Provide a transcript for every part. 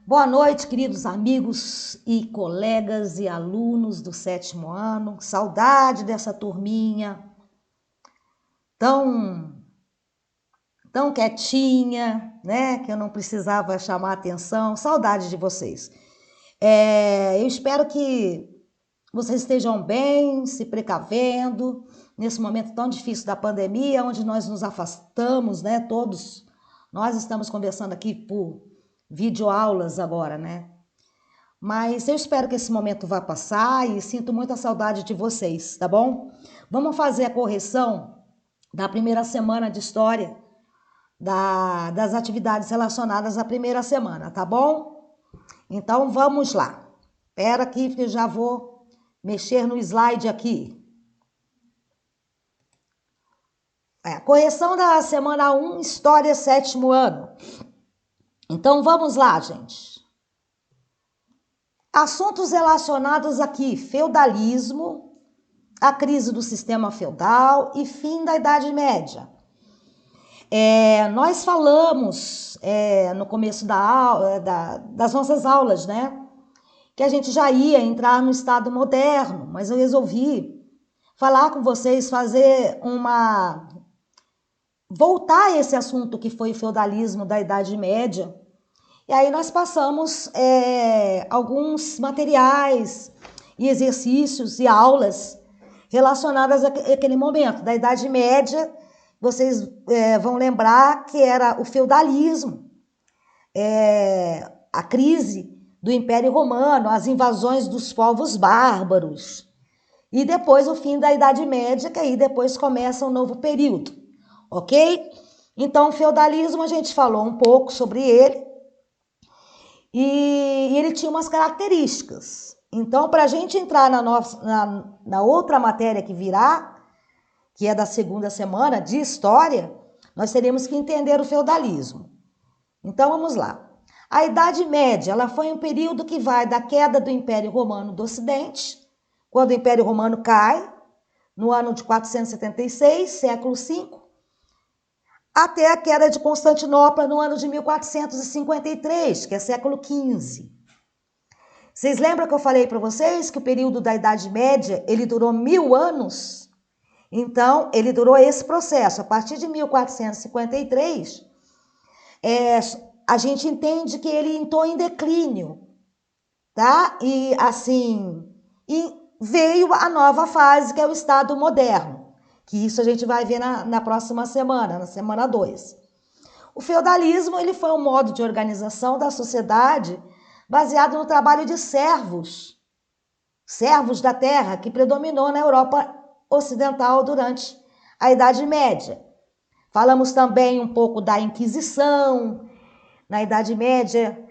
Boa noite, queridos amigos e colegas e alunos do 7º ano. Saudade dessa turminha tão, tão quietinha, né? Que eu não precisava chamar atenção. Saudade de vocês. Eu espero que vocês estejam bem, se precavendo nesse momento tão difícil da pandemia, onde nós nos afastamos, né? Todos nós estamos conversando aqui por videoaulas agora, né? Mas eu espero que esse momento vá passar e sinto muita saudade de vocês, tá bom? Vamos fazer a correção da primeira semana de história, das atividades relacionadas à primeira semana, tá bom? Então vamos lá. Espera aqui que eu já vou mexer no slide aqui. Correção da semana 1, História 7º ano. Então vamos lá, gente. Assuntos relacionados aqui: feudalismo, a crise do sistema feudal e fim da Idade Média. Nós falamos no começo das nossas aulas, né? Que a gente já ia entrar no Estado moderno, mas eu resolvi falar com vocês, voltar a esse assunto que foi o feudalismo da Idade Média. E aí nós passamos alguns materiais e exercícios e aulas relacionadas àquele momento da Idade Média. Vocês vão lembrar que era o feudalismo, a crise do Império Romano, as invasões dos povos bárbaros. E depois o fim da Idade Média, que aí depois começa um novo período, ok? Então o feudalismo a gente falou um pouco sobre ele. E ele tinha umas características. Então, para a gente entrar na outra matéria que virá, que é da segunda semana, de história, nós teríamos que entender o feudalismo. Então, vamos lá. A Idade Média, ela foi um período que vai da queda do Império Romano do Ocidente, quando o Império Romano cai, no ano de 476, século V, até a queda de Constantinopla no ano de 1453, que é século XV. Vocês lembram que eu falei para vocês que o período da Idade Média, ele durou 1000 anos? Então, ele durou esse processo. A partir de 1453, a gente entende que ele entrou em declínio, tá? E assim, veio a nova fase, que é o Estado moderno. Que isso a gente vai ver na próxima semana, na semana 2. O feudalismo ele foi um modo de organização da sociedade baseado no trabalho de servos da terra, que predominou na Europa Ocidental durante a Idade Média. Falamos também um pouco da Inquisição, na Idade Média,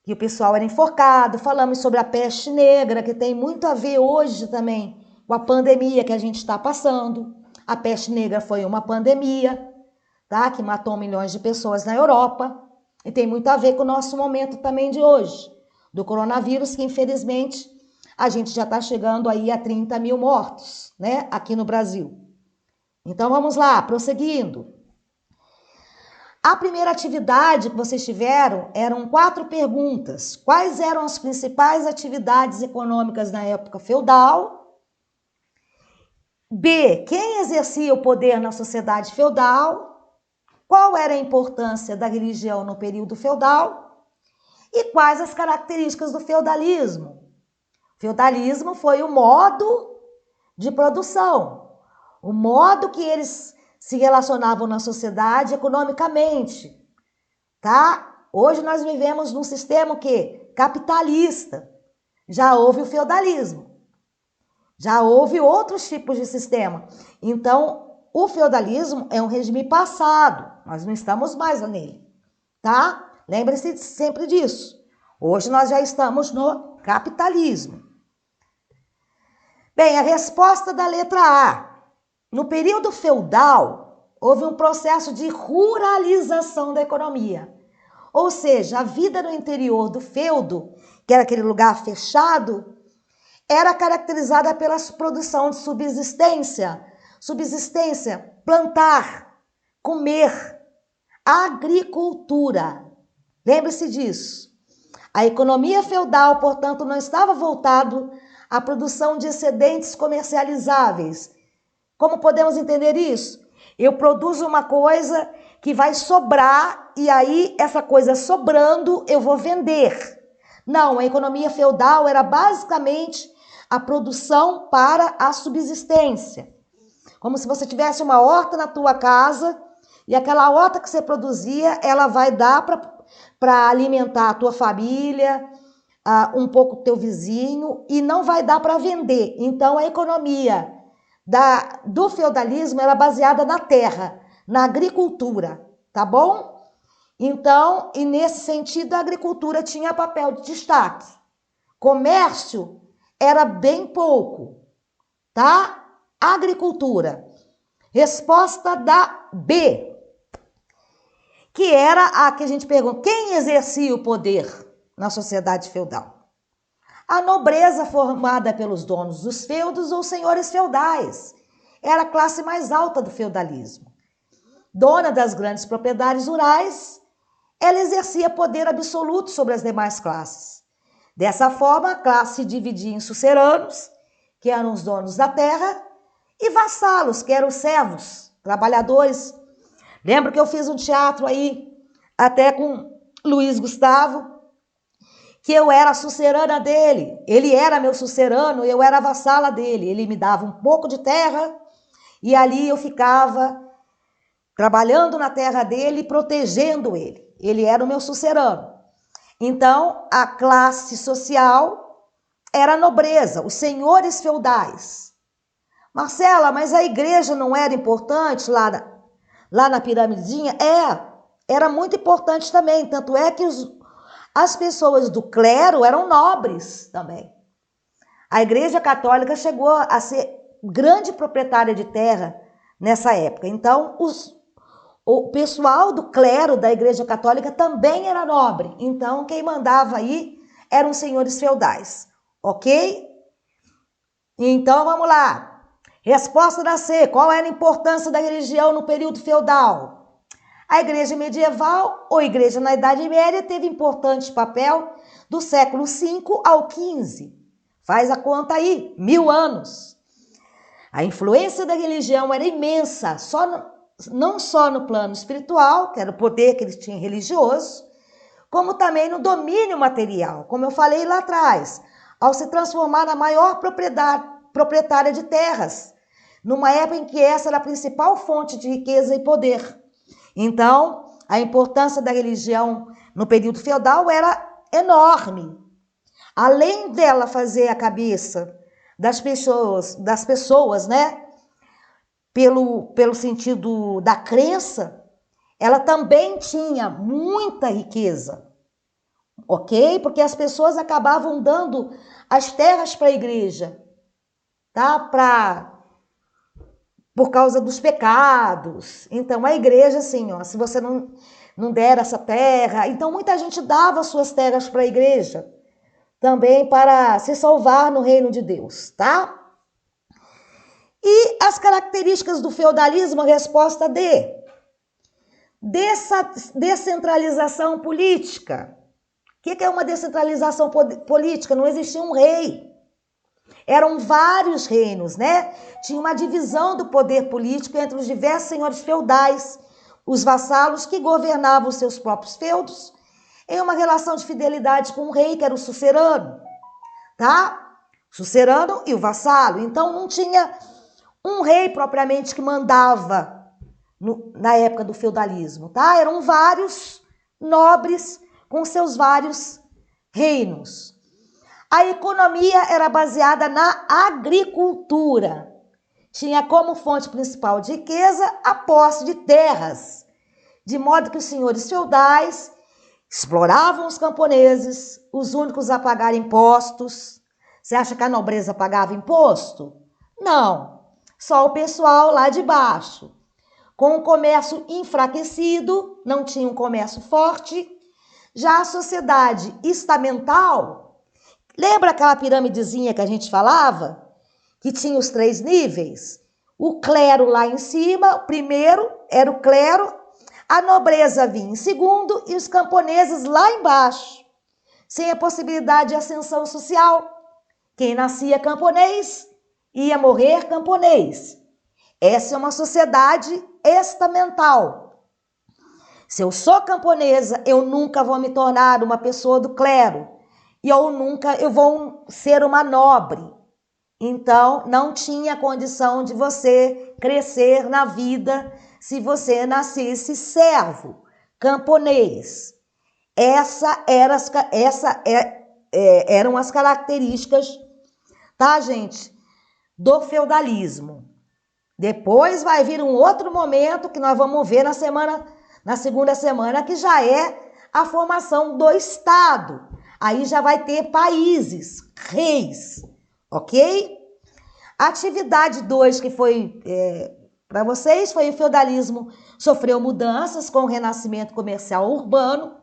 que o pessoal era enforcado. Falamos sobre a peste negra, que tem muito a ver hoje também com a pandemia que a gente está passando. A peste negra foi uma pandemia, tá? Que matou milhões de pessoas na Europa e tem muito a ver com o nosso momento também de hoje, do coronavírus, que infelizmente a gente já está chegando aí a 30 mil mortos, né? Aqui no Brasil. Então vamos lá, prosseguindo. A primeira atividade que vocês tiveram eram 4 perguntas. Quais eram as principais atividades econômicas na época feudal? B. Quem exercia o poder na sociedade feudal? Qual era a importância da religião no período feudal? E quais as características do feudalismo? O feudalismo foi o modo de produção, o modo que eles se relacionavam na sociedade economicamente, tá? Hoje nós vivemos num sistema o quê? Capitalista. Já houve o feudalismo. Já houve outros tipos de sistema. Então, o feudalismo é um regime passado. Nós não estamos mais nele, tá? Lembre-se sempre disso. Hoje nós já estamos no capitalismo. Bem, a resposta da letra A. No período feudal, houve um processo de ruralização da economia. Ou seja, a vida no interior do feudo, que era aquele lugar fechado, era caracterizada pela produção de subsistência. Subsistência, plantar, comer, agricultura. Lembre-se disso. A economia feudal, portanto, não estava voltado à produção de excedentes comercializáveis. Como podemos entender isso? Eu produzo uma coisa que vai sobrar e aí essa coisa sobrando eu vou vender. Não, a economia feudal era basicamente a produção para a subsistência. Como se você tivesse uma horta na tua casa e aquela horta que você produzia, ela vai dar para alimentar a tua família, um pouco o teu vizinho e não vai dar para vender. Então a economia do feudalismo era baseada na terra, na agricultura, tá bom? Então, e nesse sentido, a agricultura tinha papel de destaque. Comércio era bem pouco, tá? Agricultura. Resposta da B, que era a que a gente pergunta, quem exercia o poder na sociedade feudal? A nobreza formada pelos donos dos feudos ou senhores feudais. Era a classe mais alta do feudalismo. Dona das grandes propriedades rurais, ela exercia poder absoluto sobre as demais classes. Dessa forma, a classe se dividia em suceranos, que eram os donos da terra, e vassalos, que eram os servos, trabalhadores. Lembro que eu fiz um teatro aí, até com Luiz Gustavo, que eu era a sucerana dele. Ele era meu sucerano, eu era a vassala dele. Ele me dava um pouco de terra e ali eu ficava trabalhando na terra dele e protegendo ele. Ele era o meu sucerano. Então, a classe social era a nobreza, os senhores feudais. Marcela, mas a igreja não era importante lá na piramidezinha? Era muito importante também. Tanto é que as pessoas do clero eram nobres também. A Igreja Católica chegou a ser grande proprietária de terra nessa época. Então, o pessoal do clero da Igreja Católica também era nobre. Então, quem mandava aí eram os senhores feudais. Ok? Então, vamos lá. Resposta da C. Qual era a importância da religião no período feudal? A Igreja medieval ou Igreja na Idade Média teve importante papel do século V ao XV. Faz a conta aí, 1000 anos. A influência da religião era imensa, não só no plano espiritual, que era o poder que eles tinham religioso, como também no domínio material, como eu falei lá atrás, ao se transformar na maior proprietária de terras, numa época em que essa era a principal fonte de riqueza e poder. Então, a importância da religião no período feudal era enorme. Além dela fazer a cabeça das pessoas, né? Pelo sentido da crença, ela também tinha muita riqueza, ok? Porque as pessoas acabavam dando as terras para a igreja, tá? Por causa dos pecados. Então, a igreja, assim, ó, se você não der essa terra... Então, muita gente dava suas terras para a igreja, também para se salvar no reino de Deus, tá? E as características do feudalismo, a resposta D. Descentralização política. O que é uma descentralização política? Não existia um rei. Eram vários reinos, né? Tinha uma divisão do poder político entre os diversos senhores feudais, os vassalos que governavam os seus próprios feudos, em uma relação de fidelidade com o rei, que era o sucerano, tá? O sucerano e o vassalo. Então, não tinha um rei propriamente que mandava na época do feudalismo, tá? Eram vários nobres com seus vários reinos. A economia era baseada na agricultura. Tinha como fonte principal de riqueza a posse de terras, de modo que os senhores feudais exploravam os camponeses, os únicos a pagar impostos. Você acha que a nobreza pagava imposto? Não, só o pessoal lá de baixo. Com o comércio enfraquecido, não tinha um comércio forte. Já a sociedade estamental, lembra aquela piramidezinha que a gente falava? Que tinha os 3 níveis? O clero lá em cima, o primeiro era o clero, a nobreza vinha em segundo e os camponeses lá embaixo. sem a possibilidade de ascensão social. Quem nascia camponês ia morrer camponês. Essa é uma sociedade estamental. Se eu sou camponesa, eu nunca vou me tornar uma pessoa do clero. E eu vou ser uma nobre. Então, não tinha condição de você crescer na vida se você nascesse servo, camponês. Eram as características, tá, gente, do feudalismo. Depois vai vir um outro momento que nós vamos ver na segunda semana, que já é a formação do Estado. Aí já vai ter países, reis, ok? Atividade 2, que foi para vocês, foi o feudalismo sofreu mudanças com o renascimento comercial urbano.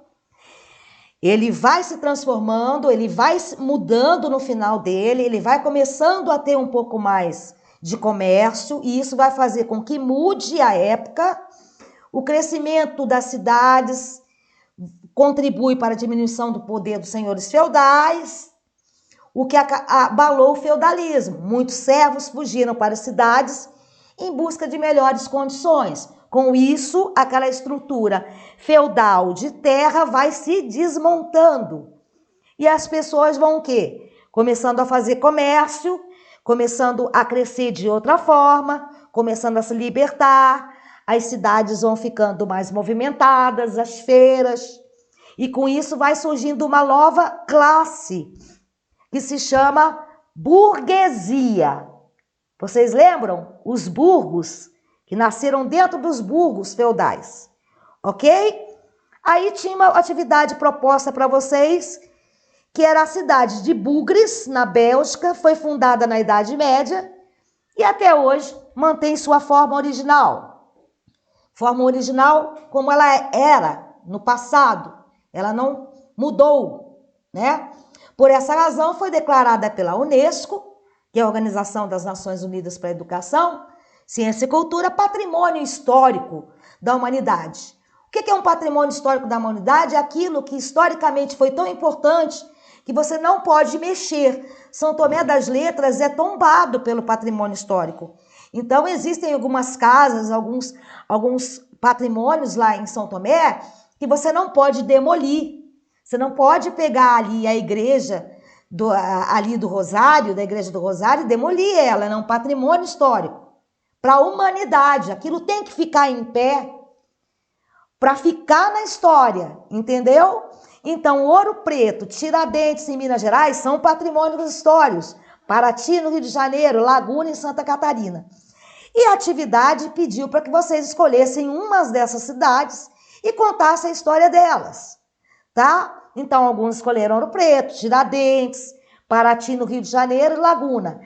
Ele vai se transformando, ele vai mudando no final dele, ele vai começando a ter um pouco mais de comércio, e isso vai fazer com que mude a época. O crescimento das cidades contribui para a diminuição do poder dos senhores feudais, o que abalou o feudalismo. Muitos servos fugiram para as cidades em busca de melhores condições. Com isso, aquela estrutura feudal de terra vai se desmontando. E as pessoas vão o quê? Começando a fazer comércio, começando a crescer de outra forma, começando a se libertar, as cidades vão ficando mais movimentadas, as feiras, e com isso vai surgindo uma nova classe, que se chama burguesia. Vocês lembram? Os burgos, que nasceram dentro dos burgos feudais, ok? Aí tinha uma atividade proposta para vocês, que era a cidade de Bugres, na Bélgica, foi fundada na Idade Média e até hoje mantém sua forma original. Forma original como ela era no passado, ela não mudou, né? Por essa razão foi declarada pela Unesco, que é a Organização das Nações Unidas para a Educação, Ciência e Cultura, patrimônio histórico da humanidade. O que é um patrimônio histórico da humanidade? É aquilo que historicamente foi tão importante que você não pode mexer. São Tomé das Letras é tombado pelo patrimônio histórico. Então, existem algumas casas, alguns patrimônios lá em São Tomé que você não pode demolir. Você não pode pegar ali a igreja ali do Rosário, da Igreja do Rosário, e demolir ela. É um patrimônio histórico para a humanidade. Aquilo tem que ficar em pé para ficar na história, entendeu? Então, Ouro Preto, Tiradentes em Minas Gerais são patrimônios históricos. Paraty, no Rio de Janeiro, Laguna em Santa Catarina. E a atividade pediu para que vocês escolhessem umas dessas cidades e contassem a história delas, tá? Então, alguns escolheram Ouro Preto, Tiradentes, Paraty, no Rio de Janeiro e Laguna.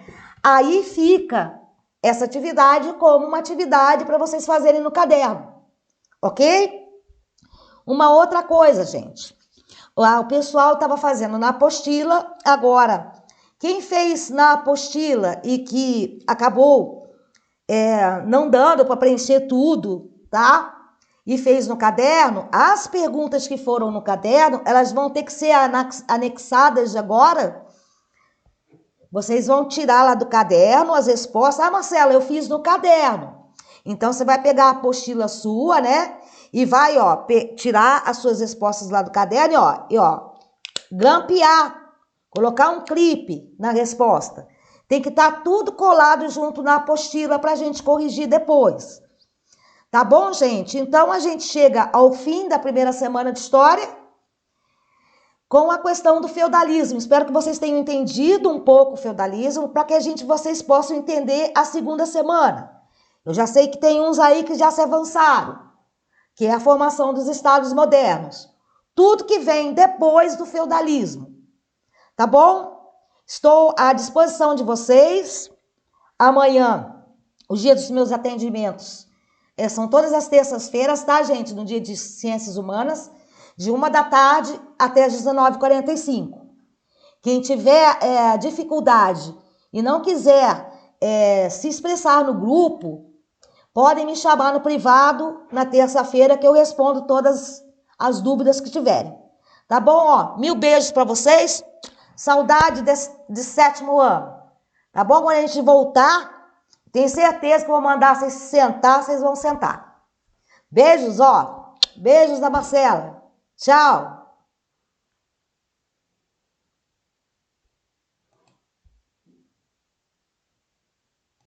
Aí fica essa atividade como uma atividade para vocês fazerem no caderno, ok? Uma outra coisa, gente. O pessoal estava fazendo na apostila, agora, quem fez na apostila e que acabou não dando para preencher tudo, tá? E fez no caderno, as perguntas que foram no caderno, elas vão ter que ser anexadas agora. Vocês vão tirar lá do caderno as respostas. Ah, Marcela, eu fiz no caderno. Então, você vai pegar a apostila sua, né? E vai, ó, tirar as suas respostas lá do caderno e, ó, grampear, colocar um clipe na resposta. Tem que estar tudo colado junto na apostila para a gente corrigir depois. Tá bom, gente? Então, a gente chega ao fim da primeira semana de história com a questão do feudalismo. Espero que vocês tenham entendido um pouco o feudalismo para que vocês possam entender a segunda semana. Eu já sei que tem uns aí que já se avançaram, que é a formação dos estados modernos. Tudo que vem depois do feudalismo. Tá bom? Estou à disposição de vocês. Amanhã, o dia dos meus atendimentos, são todas as terças-feiras, tá, gente? No dia de Ciências Humanas, de 13h até as 19h45. Quem tiver dificuldade e não quiser se expressar no grupo, podem me chamar no privado na terça-feira que eu respondo todas as dúvidas que tiverem. Tá bom? Ó, 1000 beijos para vocês. Saudade de 7º ano. Tá bom? Quando a gente voltar, tenho certeza que eu vou mandar vocês sentar, vocês vão sentar. Beijos, ó. Beijos da Marcela. Tchau.